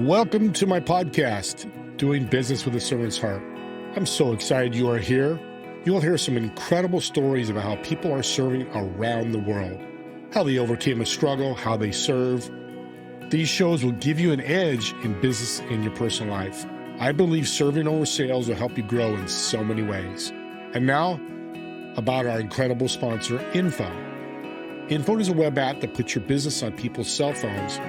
Welcome to my podcast, Doing Business with a Servant's Heart. I'm so excited you are here. You'll hear some incredible stories about how people are serving around the world, how they overcame a struggle, how they serve. These shows will give you an edge in business and your personal life. I believe serving over sales will help you grow in so many ways. And now, about our incredible sponsor, Info. Info is a web app that puts your business on people's cell phones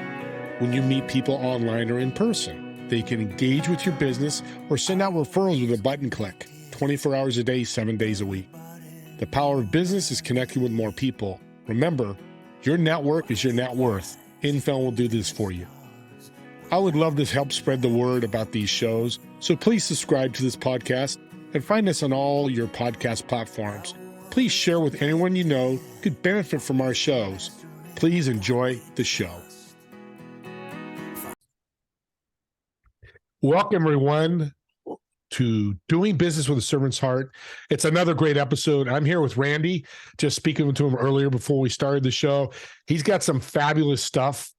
when you meet people online or in person. They can engage with your business or send out referrals with a button click, 24 hours a day, 7 days a week. The power of business is connecting with more people. Remember, your network is your net worth. Info will do this for you. I would love to help spread the word about these shows, so please subscribe to this podcast and find us on all your podcast platforms. Please share with anyone you know who could benefit from our shows. Please enjoy the show. Welcome, everyone, to Doing Business with a Servant's Heart. It's another great episode. I'm here with Randy, just speaking to him earlier before we started the show. He's got some fabulous stuff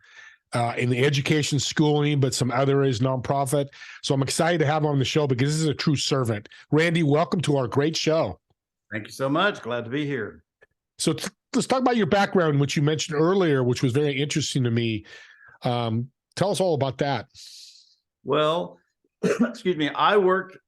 in the education, schooling, but some other areas, nonprofit. So I'm excited to have him on the show because this is a true servant. Randy, welcome to our great show. Thank you so much. Glad to be here. So let's talk about your background, which you mentioned earlier, which was very interesting to me. Tell us all about that. Well, excuse me, I worked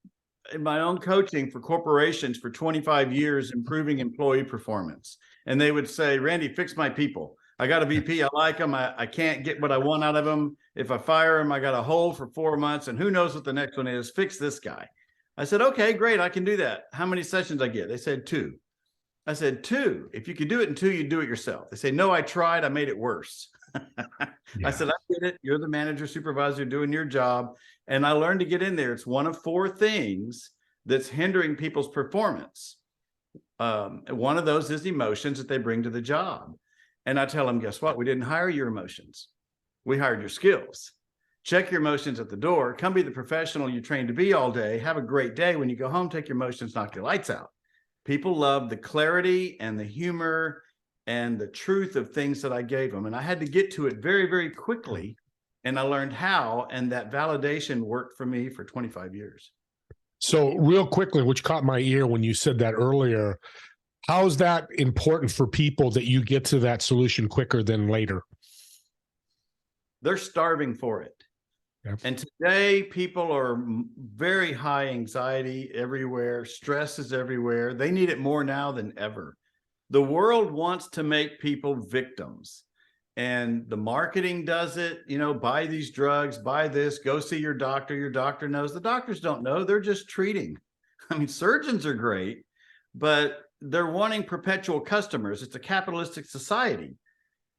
in my own coaching for corporations for 25 years, improving employee performance. And they would say, Randy, fix my people. I got a VP. I like them. I can't get what I want out of them. If I fire him, I got a hole for 4 months and who knows what the next one is. Fix this guy. I said, okay, great. I can do that. How many sessions I get? They said 2. I said, 2. If you could do it in 2, you'd do it yourself. They say, no, I tried. I made it worse. I said, I did it. You're the manager, supervisor doing your job. And I learned to get in there. It's one of 4 things that's hindering people's performance. One of those is emotions that they bring to the job. And I tell them, guess what? We didn't hire your emotions. We hired your skills. Check your emotions at the door. Come be the professional you trained to be all day. Have a great day. When you go home, take your emotions, knock your lights out. People love the clarity and the humor and the truth of things that I gave them. And I had to get to it very, very quickly. And I learned how, and that validation worked for me for 25 years. So real quickly, which caught my ear when you said that earlier, how is that important for people that you get to that solution quicker than later? They're starving for it. Yep. And today, people are very high anxiety everywhere. Stress is everywhere. They need it more now than ever. The world wants to make people victims. And the marketing does it, buy these drugs, buy this, go see your doctor. Your doctor knows. The doctors don't know. They're just treating. I mean, surgeons are great, but they're wanting perpetual customers. It's a capitalistic society.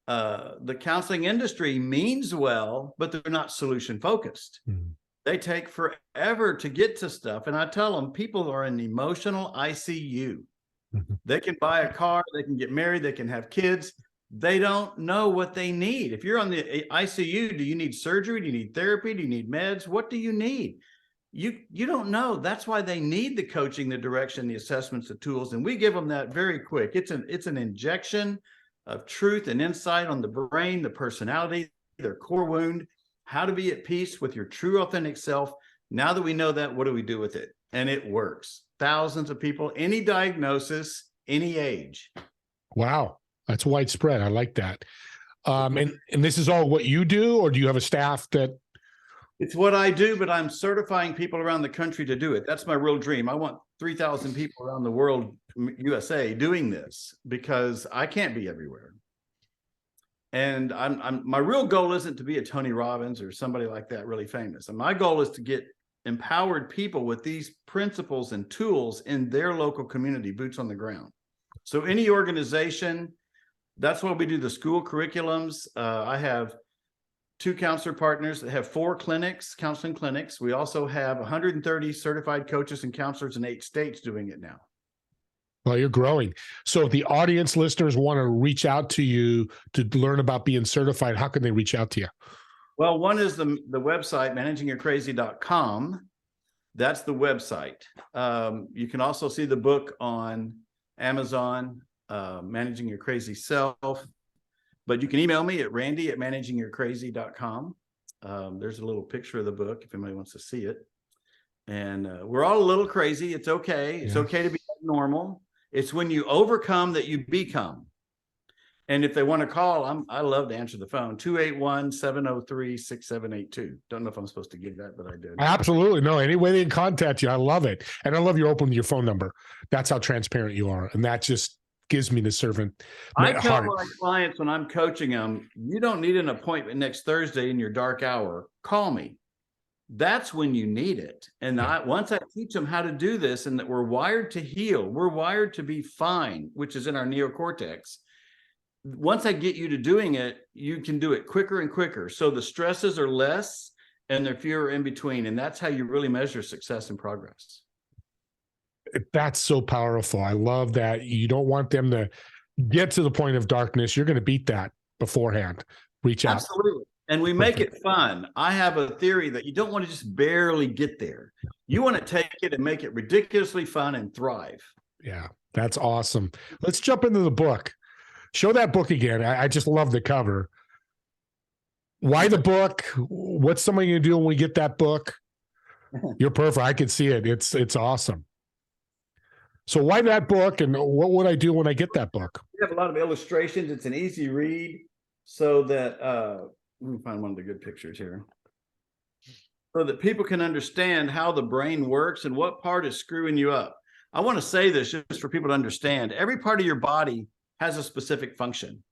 The counseling industry means well, but they're not solution focused. Mm-hmm. They take forever to get to stuff. And I tell them, people are in emotional ICU. Mm-hmm. They can buy a car, they can get married, they can have kids. They don't know what they need. If you're on the ICU, do you need surgery? Do you need therapy? Do you need meds? What do you need? You don't know. That's why they need the coaching, the direction, the assessments, the tools. And we give them that very quick. It's an injection of truth and insight on the brain, the personality, their core wound, how to be at peace with your true authentic self. Now that we know that, what do we do with it? And it works. Thousands of people, any diagnosis, any age. Wow. That's widespread. I like that. And this is all what you do, or do you have a staff that? It's what I do, but I'm certifying people around the country to do it. That's my real dream. I want 3,000 people around the world, USA, doing this because I can't be everywhere. And my real goal isn't to be a Tony Robbins or somebody like that really famous. And my goal is to get empowered people with these principles and tools in their local community, boots on the ground. So any organization, that's why we do the school curriculums. I have 2 counselor partners that have 4 clinics, counseling clinics. We also have 130 certified coaches and counselors in 8 states doing it now. Well, you're growing. So if the audience listeners want to reach out to you to learn about being certified, how can they reach out to you? Well, one is the website, managingyourcrazy.com. That's the website. You can also see the book on Amazon, Managing Your Crazy Self. But you can email me at randy@managingyourcrazy.com. There's a little picture of the book if anybody wants to see it. And we're all a little crazy. It's okay. It's okay to be normal. It's when you overcome that you become. And if they want to call, I love to answer the phone. 281-703-6782. Don't know if I'm supposed to give that, but I did. Absolutely. No, any way they can contact you. I love it. And I love you opening your phone number. That's how transparent you are. And that just gives me the servant I tell heart. my clients when I'm coaching them, you don't need an appointment next Thursday in your dark hour. Call me. That's when you need it. And once I teach them how to do this, and that we're wired to heal, we're wired to be fine, which is in our neocortex. Once I get you to doing it, you can do it quicker and quicker. So the stresses are less and they're fewer in between. And that's how you really measure success and progress. That's so powerful. I love that. You don't want them to get to the point of darkness. You're going to beat that beforehand. Reach out. Absolutely. And we make it fun. I have a theory that you don't want to just barely get there. You want to take it and make it ridiculously fun and thrive. Yeah, that's awesome. Let's jump into the book. Show that book again. I just love the cover. Why the book? What's somebody going to do when we get that book? You're perfect. I can see it. It's awesome. So why that book, and what would I do when I get that book? We have a lot of illustrations. It's an easy read, so that let me find one of the good pictures here, so that people can understand how the brain works and what part is screwing you up. I want to say this just for people to understand. Every part of your body has a specific function.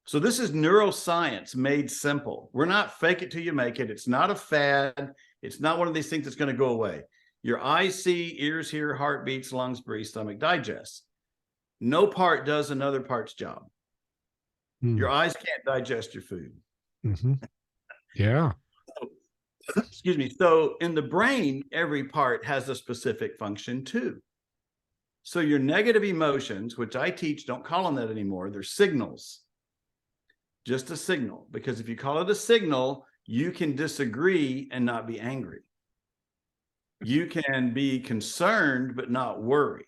So this is neuroscience made simple. We're not fake it till you make it. It's not a fad. It's not one of these things that's going to go away. Your eyes see, ears hear, heart beats, lungs breathe, stomach digests. No part does another part's job. Your eyes can't digest your food. Yeah. Excuse me. So in the brain, every part has a specific function too. So your negative emotions, which I teach, don't call them that anymore. They're signals. Just a signal. Because if you call it a signal, you can disagree and not be angry. You can be concerned, but not worry.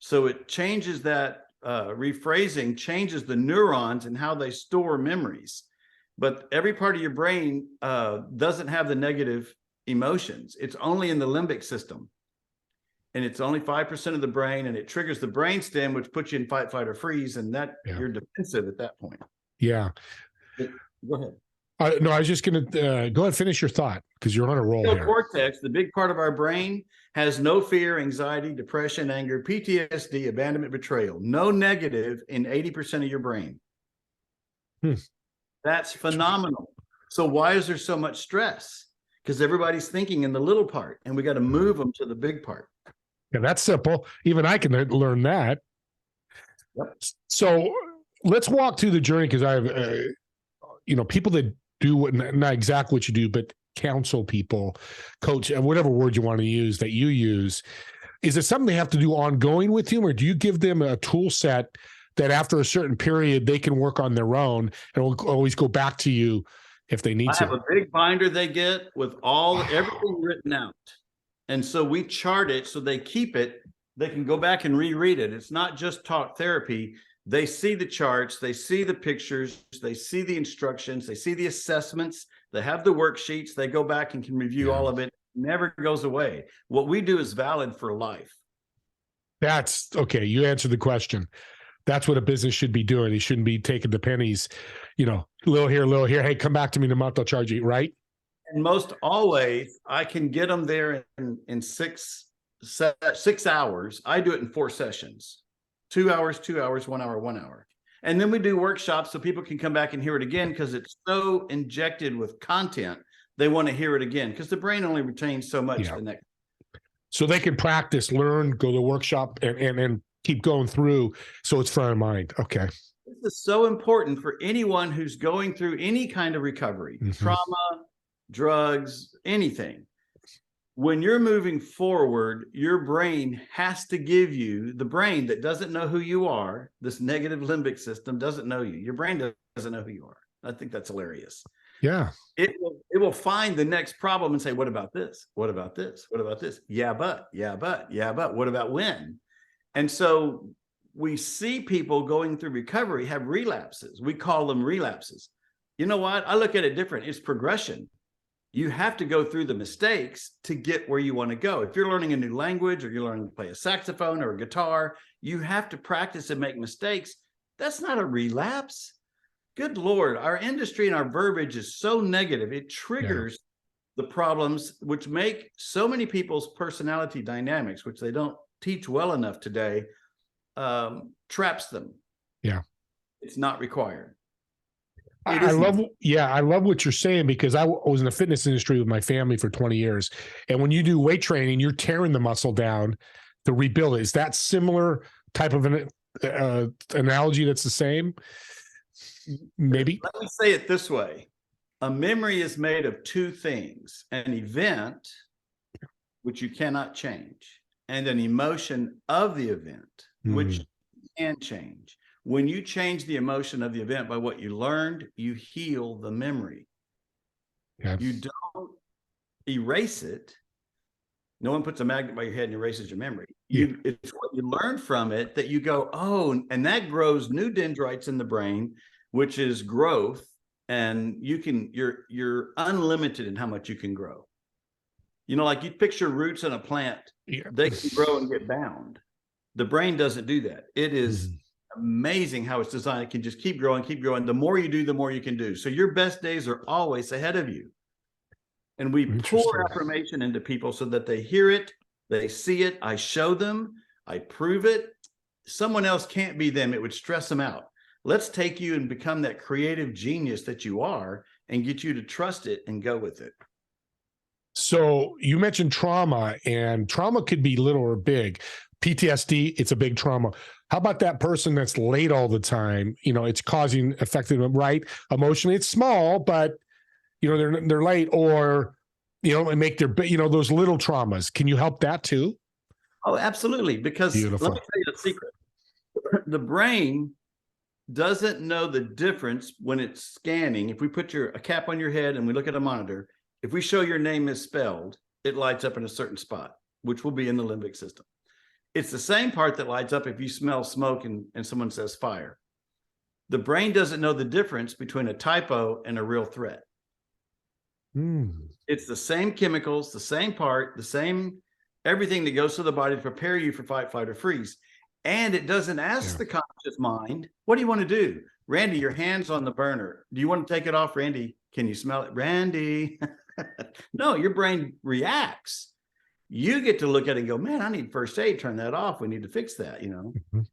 So it changes that rephrasing, changes the neurons and how they store memories. But every part of your brain doesn't have the negative emotions. It's only in the limbic system. And it's only 5% of the brain, and it triggers the brainstem, which puts you in fight, flight, or freeze, and that you're defensive at that point. Yeah. Go ahead. No, I was just going to go ahead and finish your thought, because you're on a roll here. Cortex, the big part of our brain, has no fear, anxiety, depression, anger, PTSD, abandonment, betrayal. No negative in 80% of your brain. That's phenomenal. So why is there so much stress? Because everybody's thinking in the little part, and we got to move them to the big part. Yeah, that's simple. Even I can learn that. Yep. So let's walk through the journey, because I have, people that do not exactly what you do, but counsel people, coach, and whatever word you want to use that you use. Is it something they have to do ongoing with you, or do you give them a tool set that after a certain period they can work on their own and will always go back to you if they need to? I have a big binder they get with everything written out. And so we chart it so they keep it. They can go back and reread it. It's not just talk therapy. They see the charts, they see the pictures, they see the instructions, they see the assessments, they have the worksheets, they go back and can review all of it. It never goes away. What we do is valid for life. That's okay. You answered the question. That's what a business should be doing. He shouldn't be taking the pennies, little here, little here. Hey, come back to me in a month, I'll charge you, right? And most always, I can get them there in 6 hours. I do it in 4 sessions. 2 hours, 2 hours, 1 hour, 1 hour. And then we do workshops so people can come back and hear it again, because it's so injected with content. They want to hear it again because the brain only retains so much the next. So they can practice, learn, go to the workshop and keep going through. So it's front of mind. Okay. This is so important for anyone who's going through any kind of recovery, trauma, drugs, anything. When you're moving forward, your brain has to give you, the brain that doesn't know who you are, this negative limbic system doesn't know you. Your brain doesn't know who you are. I think that's hilarious. Yeah. It will find the next problem and say, what about this? What about this? What about this? Yeah, but what about when? And so we see people going through recovery have relapses. We call them relapses. You know what? I look at it different. It's progression. You have to go through the mistakes to get where you want to go. If you're learning a new language or you're learning to play a saxophone or a guitar, you have to practice and make mistakes. That's not a relapse. Good Lord, our industry and our verbiage is so negative. It triggers the problems, which make so many people's personality dynamics, which they don't teach well enough today, traps them. Yeah. It's not required. I love what you're saying, because I was in the fitness industry with my family for 20 years. And when you do weight training, you're tearing the muscle down to rebuild it. Is that similar type of an analogy that's the same? Maybe. Let me say it this way. A memory is made of two things: an event, which you cannot change, and an emotion of the event, which you can change. When you change the emotion of the event by what you learned, you heal the memory. Yeah. You don't erase it. No one puts a magnet by your head and erases your memory. It's what you learn from it that you go, oh, and that grows new dendrites in the brain, which is growth. And you're unlimited in how much you can grow. You know, like you picture roots in a plant, they can grow and get bound. The brain doesn't do that. It is amazing how it's designed. It can just keep growing, keep growing. The more you do, the more you can do. So your best days are always ahead of you. And we pour affirmation into people so that they hear it, they see it. I show them, I prove it. Someone else can't be them. It would stress them out. Let's take you and become that creative genius that you are and get you to trust it and go with it. So you mentioned trauma, and trauma could be little or big. PTSD, it's a big trauma. How about that person that's late all the time? You know, it's affecting them, right? Emotionally, it's small, but you know, they're late, or, you know, and make those little traumas. Can you help that too? Oh, absolutely. Because let me tell you a secret. The brain doesn't know the difference when it's scanning. If we put a cap on your head and we look at a monitor, if we show your name misspelled, it lights up in a certain spot, which will be in the limbic system. It's the same part that lights up if you smell smoke and someone says fire. The brain doesn't know the difference between a typo and a real threat. It's the same chemicals, the same part, the same everything that goes to the body to prepare you for fight, flight, or freeze. And it doesn't ask the conscious mind, what do you want to do? Randy, your hand's on the burner. Do you want to take it off? Randy, can you smell it? Randy. No, your brain reacts. You get to look at it and go, man, I need first aid. Turn that off. We need to fix that, you know?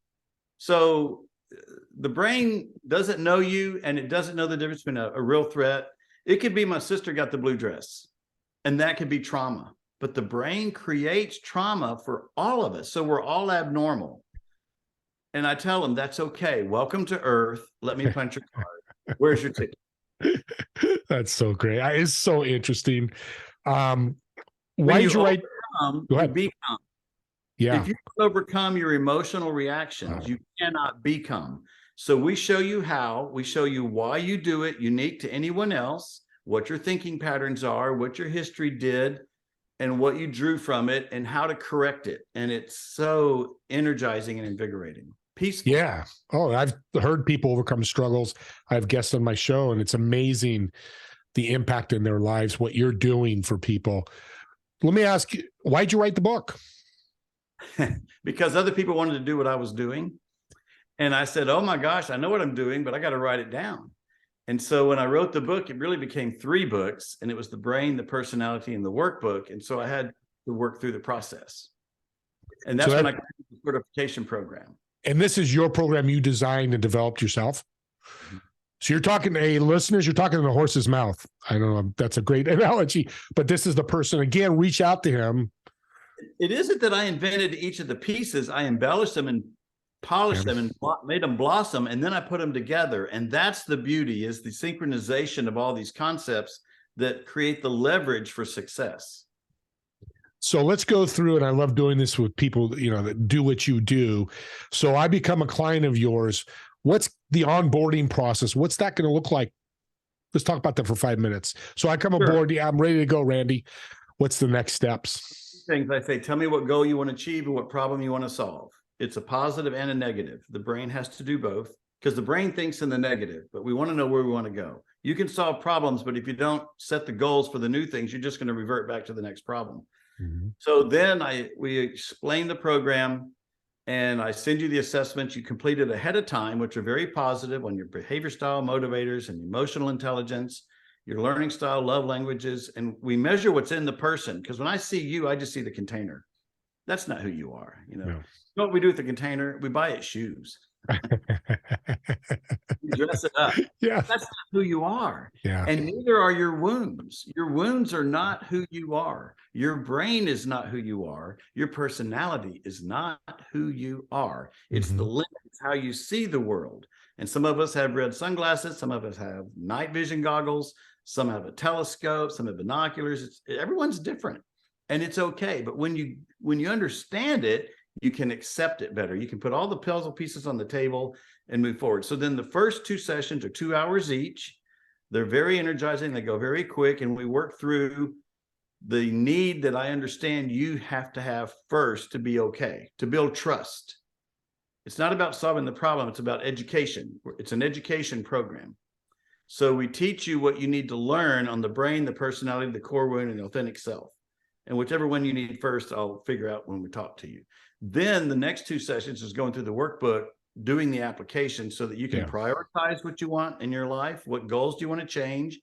So the brain doesn't know you, and it doesn't know the difference between a real threat. It could be my sister got the blue dress, and that could be trauma. But the brain creates trauma for all of us. So we're all abnormal. And I tell them, that's okay. Welcome to Earth. Let me punch your card. Where's your ticket? That's so great. It's so interesting. Why did you write? You become. Yeah. If you overcome your emotional reactions, you cannot become. So we show you how, we show you why you do it, unique to anyone else, what your thinking patterns are, what your history did, and what you drew from it, and how to correct it. And it's so energizing and invigorating. Peaceful. Yeah. Oh, I've heard people overcome struggles. I have guests on my show, and it's amazing the impact in their lives, what you're doing for people. Let me ask you, why'd you write the book? Because other people wanted to do what I was doing. And I said, oh my gosh, I know what I'm doing, but I got to write it down. And so when I wrote the book, it really became 3 books, and it was the brain, the personality, and the workbook. And so I had to work through the process. And that's when I got the certification program. And this is your program you designed and developed yourself? So you're talking to listeners, you're talking to the horse's mouth. I don't know, that's a great analogy, but this is the person. Again, reach out to him. It isn't that I invented each of the pieces. I embellished them and polished them and made them blossom, and then I put them together. And that's the beauty, is the synchronization of all these concepts that create the leverage for success. So let's go through, and I love doing this with people, you know, that do what you do. So I become a client of yours. What's the onboarding process? What's that going to look like? Let's talk about that for 5 minutes. So I come aboard. Yeah, I'm ready to go, Randy. What's the next steps? Things I say, tell me what goal you want to achieve and what problem you want to solve. It's a positive and a negative. The brain has to do both, because the brain thinks in the negative, but we want to know where we want to go. You can solve problems, but if you don't set the goals for the new things, you're just going to revert back to the next problem. So then we explain the program, and I send you the assessments you completed ahead of time, which are very positive on your behavior style, motivators, and emotional intelligence, your learning style, love languages. And we measure what's in the person, because when I see you, I just see the container. That's not who you are. You know what we do with the container? We buy it shoes. You dress it up. Yeah. That's not who you are. Yeah. And neither are your wounds. Your wounds are not who you are. Your brain is not who you are. Your personality is not who you are. It's the lens, how you see the world. And some of us have red sunglasses. Some of us have night vision goggles. Some have a telescope. Some have binoculars. Everyone's different, and it's okay. But when you understand it, you can accept it better. You can put all the puzzle pieces on the table and move forward. So then the first 2 sessions are 2 hours each. They're very energizing. They go very quick. And we work through the need that I understand you have to have first to be okay, to build trust. It's not about solving the problem. It's about education. It's an education program. So we teach you what you need to learn on the brain, the personality, the core wound, and the authentic self. And whichever one you need first, I'll figure out when we talk to you. Then the next 2 sessions is going through the workbook, doing the application so that you can prioritize what you want in your life, what goals do you want to change,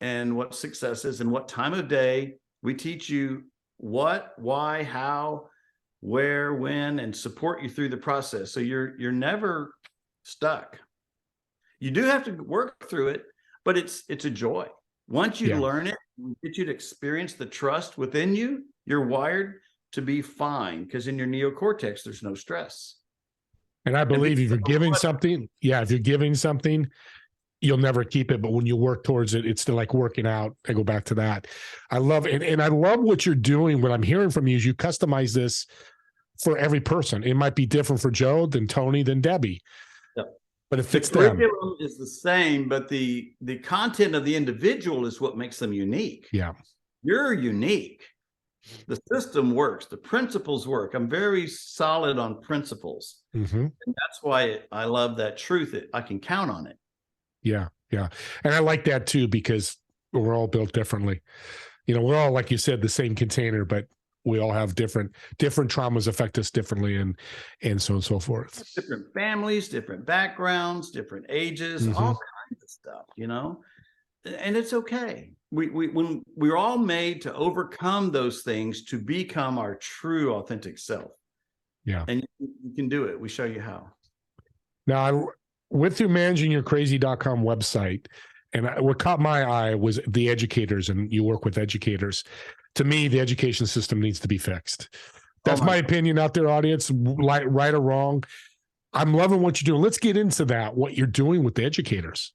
and what successes, and what time of day. We teach you what, why, how, where, when, and support you through the process. So you're never stuck. You do have to work through it, but it's a joy. Once you learn it, we get you to experience the trust within you. You're wired to be fine, because in your neocortex, there's no stress. And I believe if you're giving something, you'll never keep it. But when you work towards it, it's still like working out. I go back to that. I love it. And I love what you're doing. What I'm hearing from you is you customize this for every person. It might be different for Joe than Tony than Debbie. Yep. But it fits them. The curriculum is the same, but the content of the individual is what makes them unique. Yeah. You're unique. The system works. The principles work. I'm very solid on principles. And that's why I love that truth. I can count on it. Yeah. Yeah. And I like that too, because we're all built differently. You know, we're all, like you said, the same container, but we all have different traumas affect us differently, and so on and so forth. Different families, different backgrounds, different ages, all kinds of stuff, you know, and it's okay. When we're all made to overcome those things to become our true authentic self. Yeah. And you can do it. We show you how. Now, with you managing your crazy.com website, and what caught my eye was the educators, and you work with educators. To me, the education system needs to be fixed. That's my opinion out there, audience, right or wrong. I'm loving what you're doing. Let's get into that, what you're doing with the educators.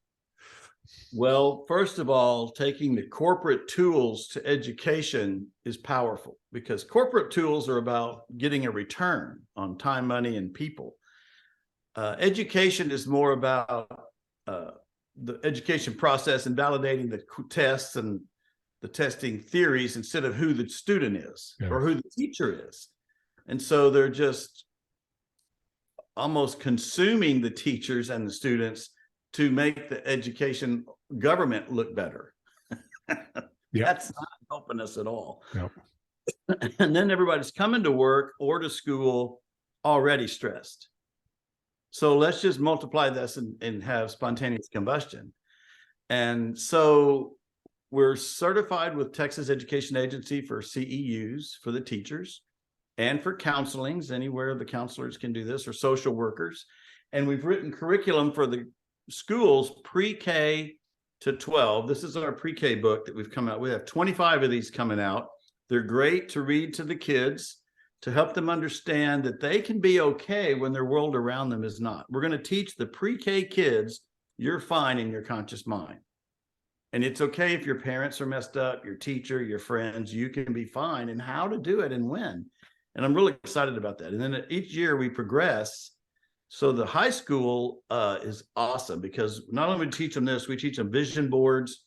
Well, first of all, taking the corporate tools to education is powerful, because corporate tools are about getting a return on time, money, and people. Education is more about the education process and validating the tests and the testing theories instead of who the student is or who the teacher is. And so they're just almost consuming the teachers and the students to make the education government look better. That's not helping us at all. And then everybody's coming to work or to school already stressed. So let's just multiply this and have spontaneous combustion. And so we're certified with Texas Education Agency for CEUs for the teachers, and for counselings, anywhere the counselors can do this, or social workers. And we've written curriculum for the schools pre-K to 12. This is our pre-K book that we've come out. We have 25 of these coming out. They're great to read to the kids, to help them understand that they can be okay when their world around them is not. We're going to teach the pre-K kids, you're fine in your conscious mind. And it's okay if your parents are messed up, your teacher, your friends, you can be fine, and how to do it and when. And I'm really excited about that. And then each year we progress. So the high school is awesome, because not only do we teach them this, we teach them vision boards,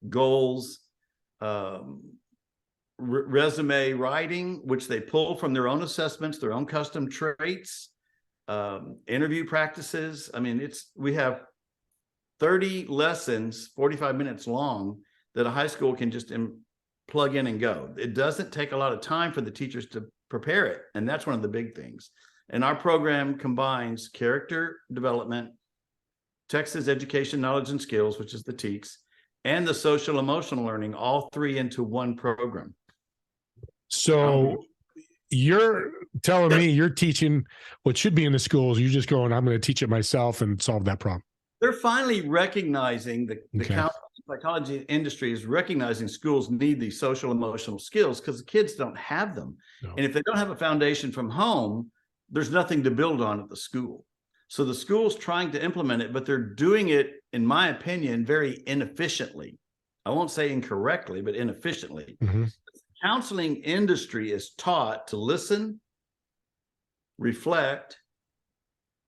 goals, resume writing, which they pull from their own assessments, their own custom traits, interview practices. I mean, we have 30 lessons, 45 minutes long, that a high school can just plug in and go. It doesn't take a lot of time for the teachers to prepare it. And that's one of the big things. And our program combines character development, Texas education, knowledge, and skills, which is the TEKS, and the social emotional learning, all three into one program. So you're telling me you're teaching what should be in the schools. You're just going, I'm going to teach it myself and solve that problem. They're finally recognizing the counseling psychology industry is recognizing schools need these social emotional skills because the kids don't have them. No. And if they don't have a foundation from home, there's nothing to build on at the school. So the school's trying to implement it, but they're doing it, in my opinion, very inefficiently. I won't say incorrectly, but inefficiently. Mm-hmm. The counseling industry is taught to listen, reflect,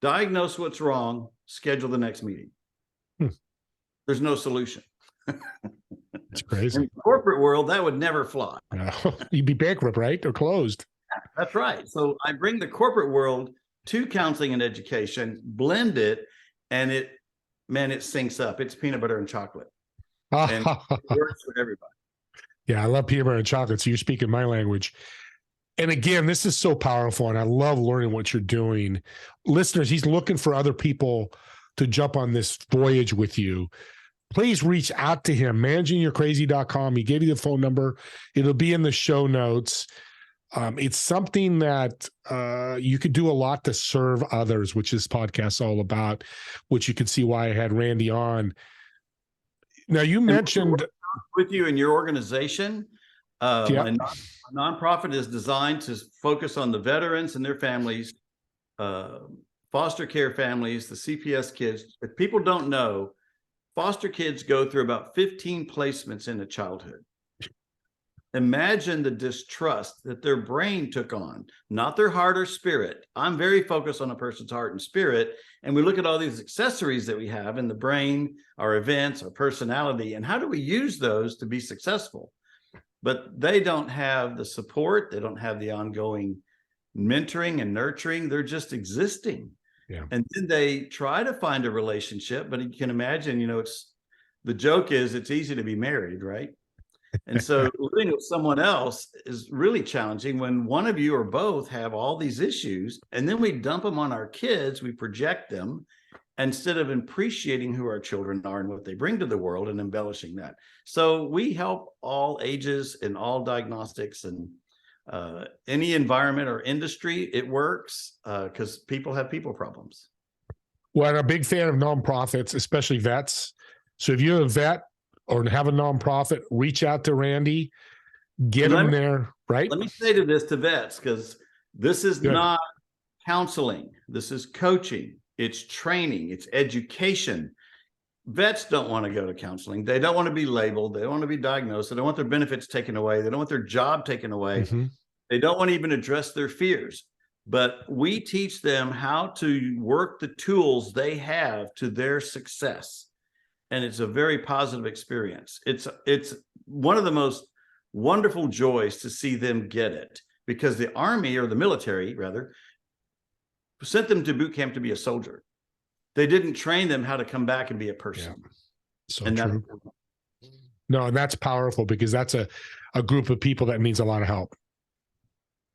diagnose what's wrong, schedule the next meeting. There's no solution. It's crazy. In the corporate world, that would never fly. No. You'd be bankrupt, right? Or closed. That's right. So I bring the corporate world to counseling and education, blend it, and it syncs up. It's peanut butter and chocolate. And it works for everybody. Yeah, I love peanut butter and chocolate. So you're speaking my language. And again, this is so powerful, and I love learning what you're doing. Listeners, he's looking for other people to jump on this voyage with you. Please reach out to him, managingyourcrazy.com. He gave you the phone number. It'll be in the show notes. It's something that you could do a lot to serve others, which this podcast's all about, which you can see why I had Randy on. Now, you mentioned... With you in your organization, a nonprofit is designed to focus on the veterans and their families, foster care families, the CPS kids. If people don't know, foster kids go through about 15 placements in a childhood. Imagine the distrust that their brain took on, not their heart or spirit. I'm very focused on a person's heart and spirit. And we look at all these accessories that we have in the brain, our events, our personality, and how do we use those to be successful? But they don't have the support. They don't have the ongoing mentoring and nurturing. They're just existing. Yeah. And then they try to find a relationship, but you can imagine, the joke is it's easy to be married, right? And so living with someone else is really challenging when one of you or both have all these issues, and then we dump them on our kids, we project them instead of appreciating who our children are and what they bring to the world and embellishing that. So we help all ages and all diagnostics and any environment or industry. It works because people have people problems. Well, I'm a big fan of nonprofits, especially vets. So if you're a vet or have a nonprofit, reach out to Randy, get them there, right? Let me say to vets, because this is not counseling. This is coaching. It's training. It's education. Vets don't want to go to counseling. They don't want to be labeled. They don't want to be diagnosed. They don't want their benefits taken away. They don't want their job taken away. Mm-hmm. They don't want to even address their fears. But we teach them how to work the tools they have to their success. And it's a very positive experience. It's one of the most wonderful joys to see them get it, because the Army, or the military rather, sent them to boot camp to be a soldier. They didn't train them how to come back and be a person. Yeah. So true. No, and that's powerful, because that's a group of people that needs a lot of help.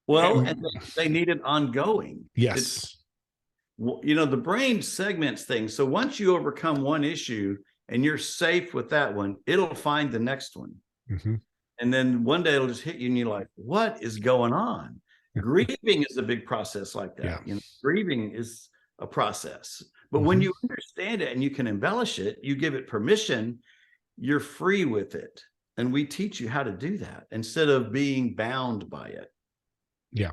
Well, and they need it ongoing. Yes. The brain segments things. So once you overcome one issue and you're safe with that one, it'll find the next one. Mm-hmm. And then one day it'll just hit you and you're like, what is going on? Grieving is a big process like that. Yeah. Grieving is a process. But when you understand it and you can embellish it, you give it permission, you're free with it. And we teach you how to do that instead of being bound by it. Yeah.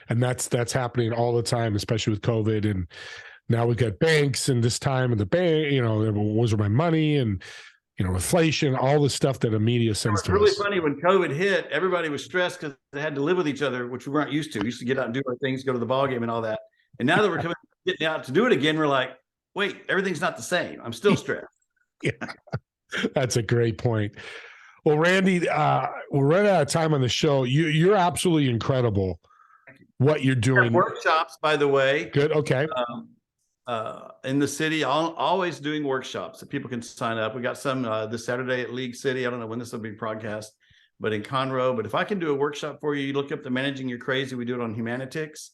And that's happening all the time, especially with COVID. And now we've got banks and this time of the bank, was my money and, inflation, all the stuff that the media sends to us. It's really funny when COVID hit, everybody was stressed because they had to live with each other, which we weren't used to. We used to get out and do our things, go to the ball game and all that. And now that we're getting out to do it again, we're like, wait, everything's not the same. I'm still stressed. Yeah, that's a great point. Well, Randy, we're running out of time on the show. You're absolutely incredible. What you're doing. Workshops, by the way. Good. Okay. in the city, always doing workshops that people can sign up. We got some this Saturday at League City. I don't know when this will be broadcast, but in Conroe. But if I can do a workshop for you, you look up the Managing Your Crazy. We do it on Humanitics.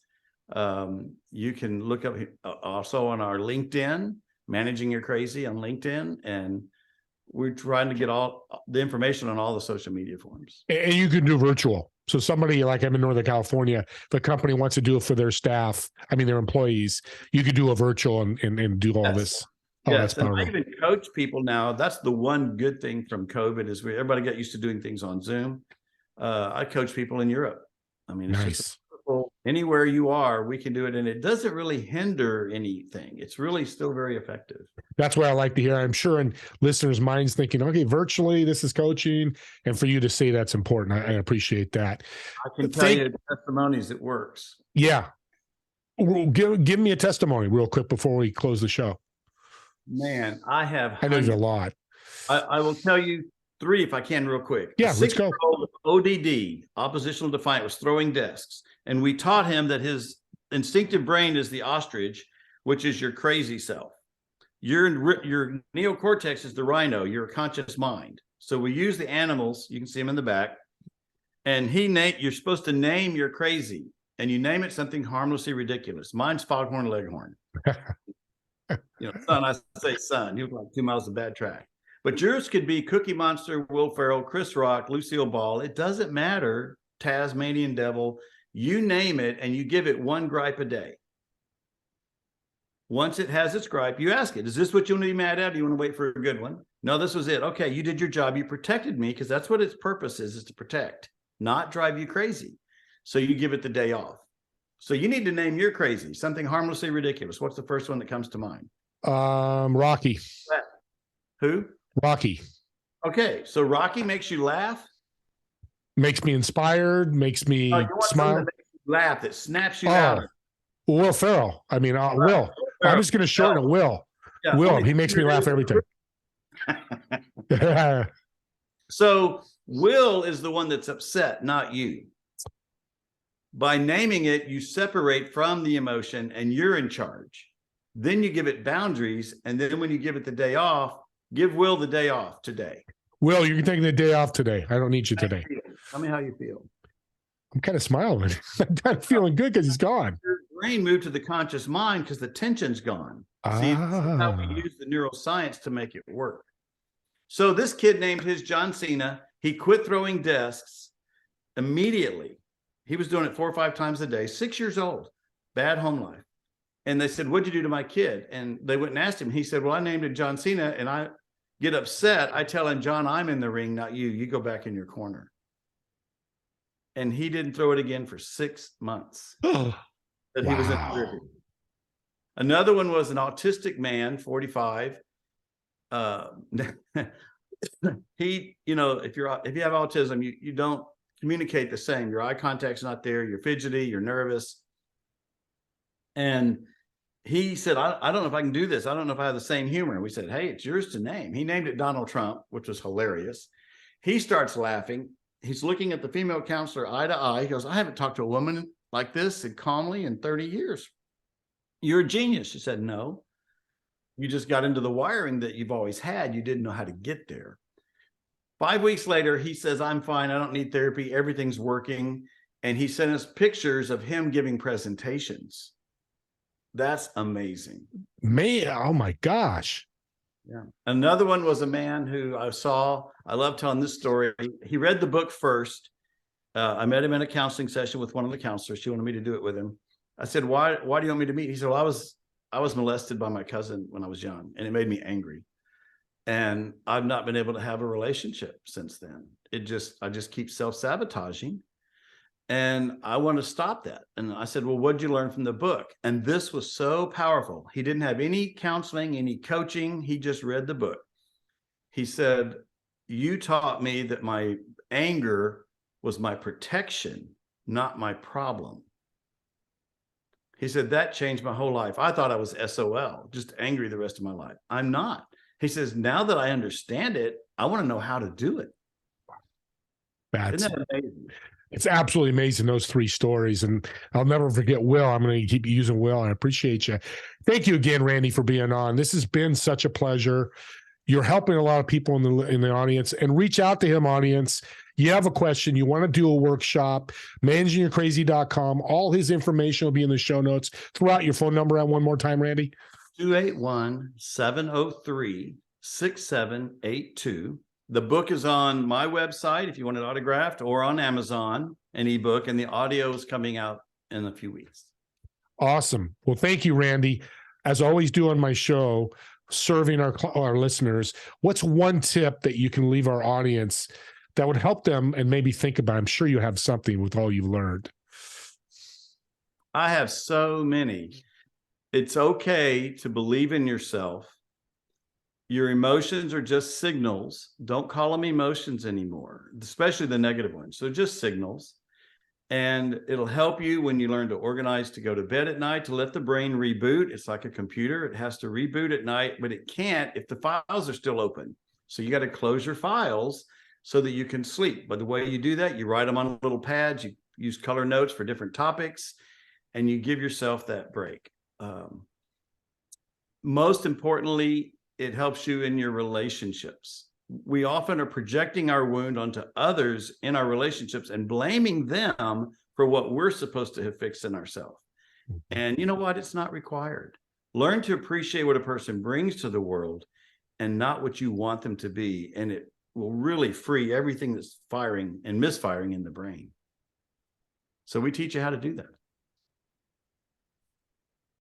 You can look up also on our LinkedIn, Managing Your Crazy on LinkedIn. And we're trying to get all the information on all the social media forums. And you can do virtual. So somebody like I'm in Northern California, if a company wants to do it for their staff, I mean, their employees, you could do a virtual and do all this. Oh, yes, that's and powerful. I even coach people now. That's the one good thing from COVID is everybody got used to doing things on Zoom. I coach people in Europe. I mean, it's just anywhere you are, we can do it. And it doesn't really hinder anything. It's really still very effective. That's what I like to hear. I'm sure in listeners' minds thinking, okay, virtually, this is coaching. And for you to say that's important, I appreciate that. I can tell you testimonies, it works. Yeah. Give me a testimony real quick before we close the show. Man, I know there's a lot. I will tell you 3 if I can real quick. Yeah, let's go. ODD, oppositional defiant, was throwing desks. And we taught him that his instinctive brain is the ostrich, which is your crazy self. Your neocortex is the rhino, your conscious mind. So we use the animals. You can see them in the back. And you're supposed to name your crazy. And you name it something harmlessly ridiculous. Mine's Foghorn Leghorn. Son, I say son. You look like 2 miles of bad track. But yours could be Cookie Monster, Will Ferrell, Chris Rock, Lucille Ball. It doesn't matter. Tasmanian Devil. You name it, and you give it 1 gripe a day. Once it has its gripe, you ask it, is this what you want to be mad at? Or do you want to wait for a good one? No, this was it. Okay, you did your job. You protected me, because that's what its purpose is to protect, not drive you crazy. So you give it the day off. So you need to name your crazy, something harmlessly ridiculous. What's the first one that comes to mind? Rocky. Who? Rocky. Okay, so Rocky makes you laugh? Makes me inspired, makes me smile. That makes you laugh, that snaps you out. Will Ferrell. I mean, Will. I'm just going to shorten it. Will. Yeah, Will. He makes me laugh every time. So Will is the one that's upset, not you. By naming it, you separate from the emotion and you're in charge. Then you give it boundaries. And then when you give it the day off, give Will the day off today. Will, you're taking the day off today. I don't need you today. Tell me how you feel. I'm kind of smiling. I'm kind of feeling good because he's gone. Your brain moved to the conscious mind because the tension's gone. See, this is how we use the neuroscience to make it work. So this kid named his John Cena. He quit throwing desks immediately. He was doing it 4 or 5 times a day, 6 years old, bad home life. And they said, what'd you do to my kid? And they went and asked him. He said, well, I named it John Cena, and I get upset. I tell him, John, I'm in the ring, not you. You go back in your corner. And he didn't throw it again for 6 months. That he was in therapy. Another one was an autistic man, 45. He, if you have autism, you don't communicate the same. Your eye contact's not there. You're fidgety. You're nervous. And he said, I don't know if I can do this. I don't know if I have the same humor. And we said, hey, it's yours to name. He named it Donald Trump, which was hilarious. He starts laughing. He's looking at the female counselor eye to eye. He goes, I haven't talked to a woman like this and calmly in 30 years. You're a genius. She said, no. You just got into the wiring that you've always had. You didn't know how to get there. 5 weeks later, he says, I'm fine. I don't need therapy. Everything's working. And he sent us pictures of him giving presentations. That's amazing. Man, oh my gosh. Yeah. Another one was a man who I love telling this story. He read the book first. I met him in a counseling session with one of the counselors. She wanted me to do it with him. I said, why do you want me to meet? He said, well, I was molested by my cousin when I was young, and it made me angry. And I've not been able to have a relationship since then. I just keep self-sabotaging. And I want to stop that. And I said, well, what'd you learn from the book? And this was so powerful. He didn't have any counseling, any coaching. He just read the book. He said, you taught me that my anger was my protection, not my problem. He said, that changed my whole life. I thought I was SOL, just angry the rest of my life. I'm not. He says, now that I understand it, I want to know how to do it. Isn't that amazing? It's absolutely amazing, those 3 stories. And I'll never forget Will. I'm going to keep using Will. I appreciate you. Thank you again, Randy, for being on. This has been such a pleasure. You're helping a lot of people in the audience, and reach out to him, audience. You have a question, you want to do a workshop, managingyourcrazy.com. All his information will be in the show notes. Throw out your phone number at one more time, Randy. 281-703-6782. The book is on my website if you want it autographed, or on Amazon, an ebook, and the audio is coming out in a few weeks. Awesome. Well, thank you, Randy. As I always do on my show, serving our listeners, what's one tip that you can leave our audience that would help them and maybe think about? I'm sure you have something with all you've learned. I have so many. It's okay to believe in yourself. Your emotions are just signals. Don't call them emotions anymore, especially the negative ones. So just signals. And it'll help you when you learn to organize to go to bed at night, to let the brain reboot. It's like a computer. It has to reboot at night, but it can't if the files are still open. So you got to close your files so that you can sleep. But the way you do that, you write them on little pads, you use color notes for different topics, and you give yourself that break. Most importantly, it helps you in your relationships. We often are projecting our wound onto others in our relationships and blaming them for what we're supposed to have fixed in ourselves. And you know what? It's not required. Learn to appreciate what a person brings to the world and not what you want them to be. And it will really free everything that's firing and misfiring in the brain. So we teach you how to do that.